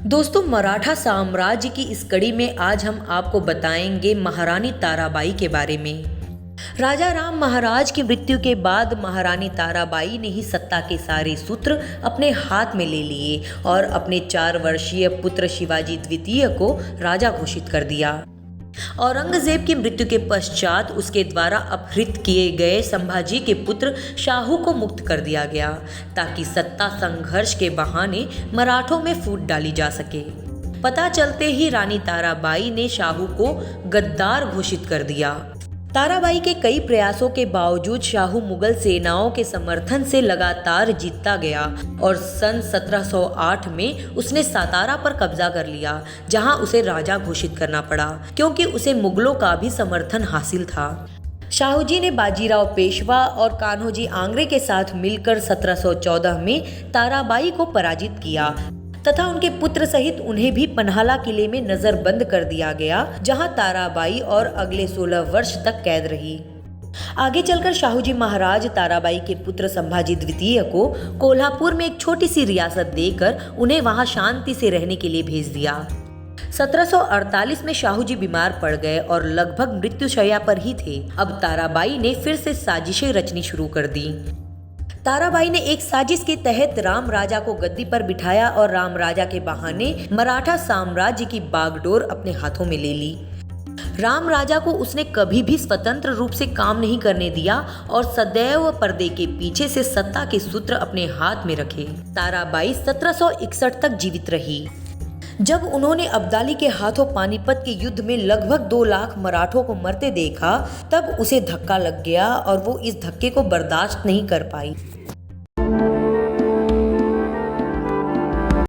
दोस्तों, मराठा साम्राज्य की इस कड़ी में आज हम आपको बताएंगे महारानी ताराबाई के बारे में। राजा राम महाराज की मृत्यु के बाद महारानी ताराबाई ने ही सत्ता के सारे सूत्र अपने हाथ में ले लिए और अपने 4 वर्षीय पुत्र शिवाजी द्वितीय को राजा घोषित कर दिया। औरंगजेब की मृत्यु के पश्चात उसके द्वारा अपहृत किए गए संभाजी के पुत्र शाहू को मुक्त कर दिया गया, ताकि सत्ता संघर्ष के बहाने मराठों में फूट डाली जा सके। पता चलते ही रानी ताराबाई ने शाहू को गद्दार घोषित कर दिया। ताराबाई के कई प्रयासों के बावजूद शाहू मुगल सेनाओं के समर्थन से लगातार जीतता गया और सन 1708 में उसने सातारा पर कब्जा कर लिया, जहां उसे राजा घोषित करना पड़ा क्योंकि उसे मुगलों का भी समर्थन हासिल था। शाहू जी ने बाजीराव पेशवा और कान्होजी आंग्रे के साथ मिलकर 1714 में ताराबाई को पराजित किया तथा उनके पुत्र सहित उन्हें भी पन्हाला किले में नजरबंद कर दिया गया, जहां ताराबाई और अगले 16 वर्ष तक कैद रही। आगे चलकर शाहू जी महाराज ताराबाई के पुत्र संभाजी द्वितीय को कोल्हापुर में एक छोटी सी रियासत देकर उन्हें वहां शांति से रहने के लिए भेज दिया। 1748 में शाहू जी बीमार पड़ गए और लगभग मृत्युशैया पर ही थे। अब ताराबाई ने फिर से साजिशें रचनी शुरू कर दी। ताराबाई ने एक साजिश के तहत राम राजा को गद्दी पर बिठाया और राम राजा के बहाने मराठा साम्राज्य की बागडोर अपने हाथों में ले ली। राम राजा को उसने कभी भी स्वतंत्र रूप से काम नहीं करने दिया और सदैव पर्दे के पीछे से सत्ता के सूत्र अपने हाथ में रखे। ताराबाई 1761 तक जीवित रही। जब उन्होंने अब्दाली के हाथों पानीपत के युद्ध में लगभग 2 लाख मराठों को मरते देखा, तब उसे धक्का लग गया और वो इस धक्के को बर्दाश्त नहीं कर पाई।